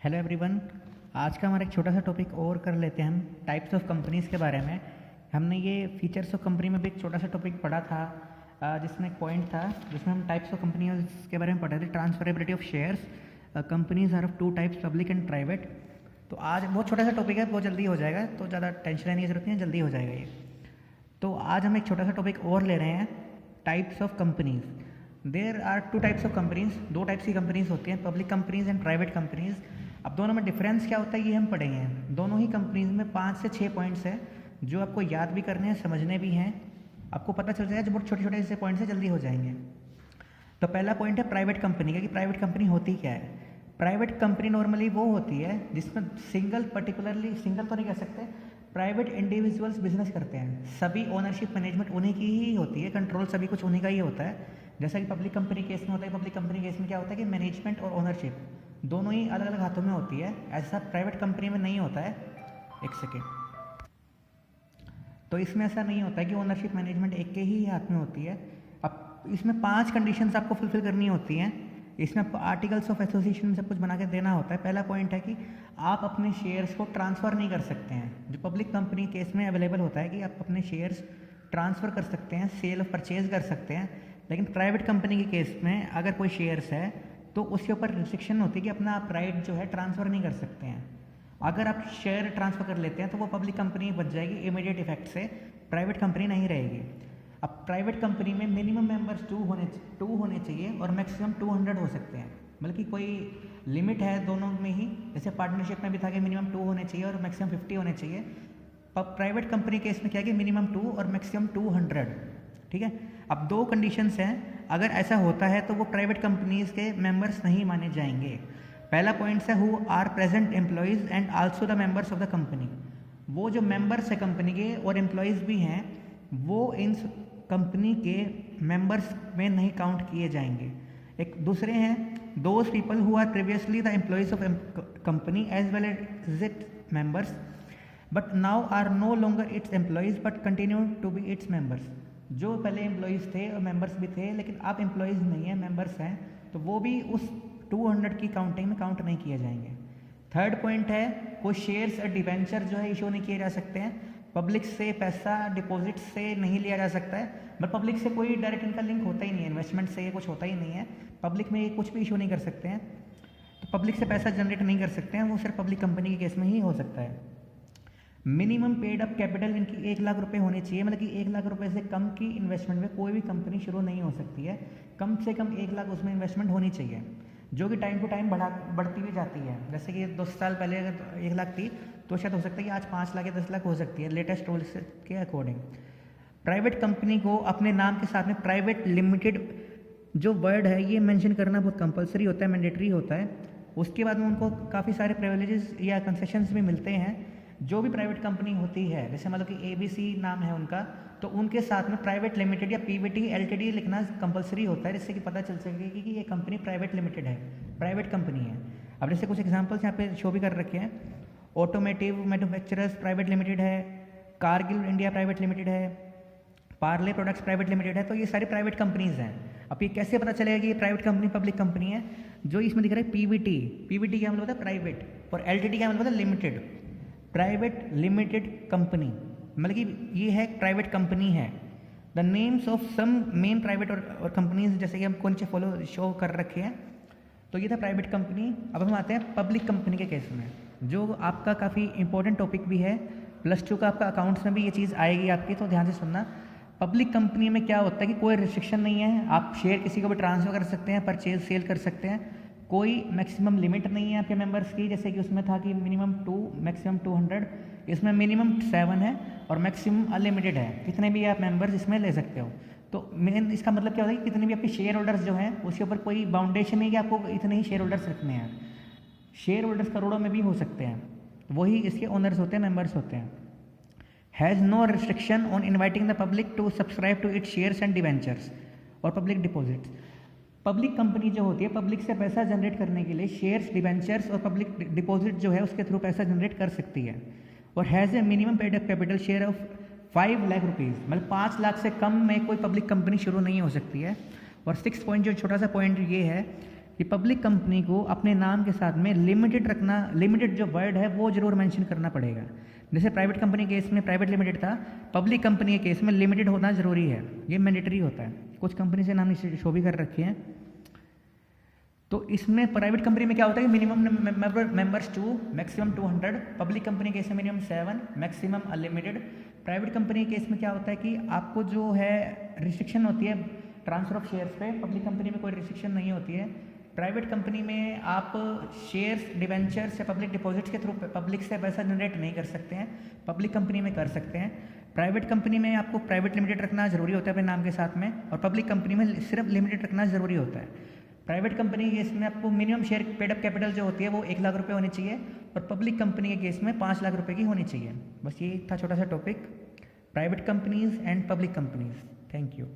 Hello everyone. आज का हमारा एक छोटा सा टॉपिक और कर लेते हैं हम टाइप्स ऑफ कंपनीज़ के बारे में। हमने ये फीचर्स ऑफ कंपनी में भी एक छोटा सा टॉपिक पढ़ा था, जिसमें एक पॉइंट था जिसमें हम टाइप्स ऑफ कंपनीज के बारे में पढ़े थे। Transferability of shares, companies are of two types, public and private. तो आज बहुत छोटा सा टॉपिक है, बहुत जल्दी हो जाएगा, तो ज़्यादा टेंशन लेने की जरूरत नहीं है, जल्दी हो जाएगा ये। तो आज हम एक छोटा सा टॉपिक और ले रहे हैं, types of companies. There are two types of companies, दो टाइप्स की कंपनीज़ होती हैं, public companies and private companies. अब दोनों में डिफरेंस क्या होता है ये हम पढ़ेंगे। दोनों ही कंपनीज़ में 5 से 6 पॉइंट्स हैं जो आपको याद भी करने हैं, समझने भी हैं। आपको पता चल जाएगा, जो बहुत छोटे छोटे ऐसे पॉइंट्स हैं, जल्दी हो जाएंगे। तो पहला पॉइंट है प्राइवेट कंपनी का, कि प्राइवेट कंपनी होती क्या है। प्राइवेट कंपनी नॉर्मली वो होती है जिसमें पर्टिकुलरली सिंगल तो नहीं कह सकते, प्राइवेट इंडिविजुअल्स बिजनेस करते हैं। सभी ओनरशिप मैनेजमेंट उन्हीं की ही होती है, कंट्रोल सभी कुछ उन्हीं का ही होता है। जैसा कि पब्लिक कंपनी केस में होता है, पब्लिक कंपनी केस में क्या होता है कि मैनेजमेंट और ओनरशिप दोनों ही अलग अलग हाथों में होती है। ऐसा प्राइवेट कंपनी में नहीं होता है। एक सेकेंड। तो इसमें ऐसा नहीं होता है कि ओनरशिप मैनेजमेंट एक के ही हाथ में होती है। अब इसमें 5 कंडीशंस आपको फुलफिल करनी होती हैं। इसमें आपको आर्टिकल्स ऑफ एसोसिएशन सब कुछ बना के देना होता है। पहला पॉइंट है कि आप अपने शेयर्स को ट्रांसफ़र नहीं कर सकते हैं। जो पब्लिक कंपनी केस में अवेलेबल होता है कि आप अपने शेयर्स ट्रांसफ़र कर सकते हैं, सेल और परचेज कर सकते हैं। लेकिन प्राइवेट कंपनी के केस में अगर कोई शेयर्स है तो उसके ऊपर रिस्ट्रिक्शन होती है कि अपना आप राइट जो है ट्रांसफ़र नहीं कर सकते हैं। अगर आप शेयर ट्रांसफ़र कर लेते हैं तो वो पब्लिक कंपनी बच जाएगी इमीडिएट इफेक्ट से, प्राइवेट कंपनी नहीं रहेगी। अब प्राइवेट कंपनी में मिनिमम मेंबर्स 2 होने चाहिए और मैक्सिमम 200 हो सकते हैं। बल्कि कोई लिमिट है दोनों में ही, जैसे पार्टनरशिप में भी था कि मिनिमम 2 होने चाहिए और मैक्सिमम 50 होने चाहिए। प्राइवेट कंपनी केस में क्या है कि मिनिमम 2 और मैक्सिमम 200। ठीक है। अब 2 कंडीशंस हैं। अगर ऐसा होता है तो वो प्राइवेट कंपनीज के मेंबर्स नहीं माने जाएंगे। पहला पॉइंट है who are present employees and also the members of the company. वो जो मेंबर्स है कंपनी के और एम्प्लॉयज़ भी हैं, वो इन कंपनी के मेंबर्स में नहीं काउंट किए जाएंगे। एक दूसरे हैं those people who are previously the employees of company as well as it members but now are no longer its employees but continue to be its members. जो पहले एम्प्लॉयज़ थे और मेंबर्स भी थे, लेकिन आप एम्प्लॉयज़ नहीं हैं, मेंबर्स हैं, तो वो भी उस 200 की काउंटिंग में काउंट नहीं किए जाएंगे। थर्ड पॉइंट है कोई शेयर्स और डिवेंचर जो है इशू नहीं किए जा सकते हैं। पब्लिक से पैसा डिपॉजिट से नहीं लिया जा सकता है। बट पब्लिक से कोई डायरेक्ट इनका लिंक होता ही नहीं है, इन्वेस्टमेंट से ये कुछ होता ही नहीं है। पब्लिक में ये कुछ भी इशू नहीं कर सकते हैं, तो पब्लिक से पैसा जनरेट नहीं कर सकते हैं। वो सिर्फ पब्लिक कंपनी के केस में ही हो सकता है। मिनिमम पेड अप कैपिटल इनकी 1 लाख रुपए होनी चाहिए। मतलब कि 1 लाख रुपए से कम की इन्वेस्टमेंट में कोई भी कंपनी शुरू नहीं हो सकती है। कम से कम 1 लाख उसमें इन्वेस्टमेंट होनी चाहिए, जो कि टाइम टू टाइम बढ़ती हुई जाती है। जैसे कि 10 साल पहले अगर 1 लाख थी तो शायद हो सकता है कि आज 5 लाख या 10 लाख हो सकती है, लेटेस्ट रूल्स के अकॉर्डिंग। प्राइवेट कंपनी को अपने नाम के साथ में प्राइवेट लिमिटेड जो वर्ड है ये मेंशन करना बहुत कंपलसरी होता है, मैंडेटरी होता है। उसके बाद में उनको काफ़ी सारे प्रिविलेजेस या कंसेशंस भी मिलते हैं। जो भी प्राइवेट कंपनी होती है, जैसे मतलब कि ABC नाम है उनका, तो उनके साथ में प्राइवेट लिमिटेड या PVT LTD लिखना कंपलसरी होता है, जिससे कि पता चल सके कि ये कंपनी प्राइवेट लिमिटेड है, प्राइवेट कंपनी है। अब जैसे कुछ एग्जांपल्स यहाँ पे शो भी कर रखे हैं। ऑटोमेटिव मैन्युफैक्चरर्स प्राइवेट लिमिटेड है, कारगिल इंडिया प्राइवेट लिमिटेड है, पार्ले प्रोडक्ट्स प्राइवेट लिमिटेड है। तो ये सारी प्राइवेट कंपनीज हैं। अब ये कैसे पता चलेगा कि ये प्राइवेट कंपनी पब्लिक कंपनी है? जो इसमें दिख रहा है PVT क्या मतलब होता है? प्राइवेट। और LTD क्या मतलब होता है? Limited, private limited company. मतलब कि ये है प्राइवेट कंपनी है। The names of some main private और कंपनीज, जैसे कि हम कौन से फॉलो शो कर रखे हैं। तो ये था प्राइवेट कंपनी। अब हम आते हैं पब्लिक कंपनी के केस में, जो आपका काफ़ी इंपॉर्टेंट टॉपिक भी है। +2 का आपका अकाउंट्स में भी ये चीज़ आएगी आपकी, तो ध्यान से सुनना। पब्लिक कंपनी में क्या होता है कि कोई रिस्ट्रिक्शन नहीं है, आप शेयर किसी को भी ट्रांसफर कर सकते हैं, परचेज सेल कर सकते हैं। कोई मैक्सिमम लिमिट नहीं है आपके मेंबर्स की, जैसे कि उसमें था कि मिनिमम 2 मैक्सिमम 200। इसमें मिनिमम 7 है और मैक्सिमम अनलिमिटेड है, कितने भी आप मेंबर्स इसमें ले सकते हो। तो मेन इसका मतलब क्या होता है कि कितने भी आपके शेयर होल्डर्स जो हैं उसके ऊपर कोई बाउंडेशन नहीं कि आपको इतने ही शेयर होल्डर्स रखने हैं। शेयर होल्डर्स करोड़ों में भी हो सकते हैं, वही इसके ओनर्स होते हैं, मेंबर्स होते हैं। Has no restriction on inviting the public to subscribe to its shares and debentures और पब्लिक डिपॉजिट्स। पब्लिक कंपनी जो होती है, पब्लिक से पैसा जनरेट करने के लिए शेयर्स, डिवेंचर्स और पब्लिक डिपॉजिट जो है उसके थ्रू पैसा जनरेट कर सकती है। और has a minimum paid up capital share of 5 lakh rupees. मतलब 5 लाख से कम में कोई पब्लिक कंपनी शुरू नहीं हो सकती है। और 6 पॉइंट जो छोटा सा पॉइंट ये है कि पब्लिक कंपनी को अपने नाम के साथ में लिमिटेड रखना, लिमिटेड जो वर्ड है वो जरूर मेंशन करना पड़ेगा। जैसे प्राइवेट कंपनी केस में प्राइवेट लिमिटेड था, पब्लिक कंपनी के केस में लिमिटेड होना जरूरी है, ये मैंडेटरी होता है। कुछ कंपनी से नाम शो भी कर रखे हैं। तो इसमें प्राइवेट कंपनी में क्या होता है कि minimum members 2, maximum 200, public company के केस में minimum 7, maximum unlimited. Private company के केस में क्या होता है कि आपको जो है रिस्ट्रिक्शन होती है ट्रांसफर ऑफ शेयर्स पे, पब्लिक कंपनी में कोई रिस्ट्रिक्शन नहीं होती है। प्राइवेट कंपनी में आप शेयर्स, डिवेंचर्स या पब्लिक डिपॉजिट्स के थ्रू पब्लिक से पैसा जनरेट नहीं कर सकते हैं, पब्लिक कंपनी में कर सकते हैं। प्राइवेट कंपनी में आपको प्राइवेट लिमिटेड रखना जरूरी होता है अपने नाम के साथ में, और पब्लिक कंपनी में सिर्फ लिमिटेड रखना जरूरी होता है। प्राइवेट कंपनी के केस में आपको minimum share paid up capital जो होती है वो 1 लाख रुपए होनी चाहिए, और पब्लिक कंपनी के केस में 5 लाख रुपए की होनी चाहिए। बस ये था छोटा सा topic, private companies and public companies. Thank you.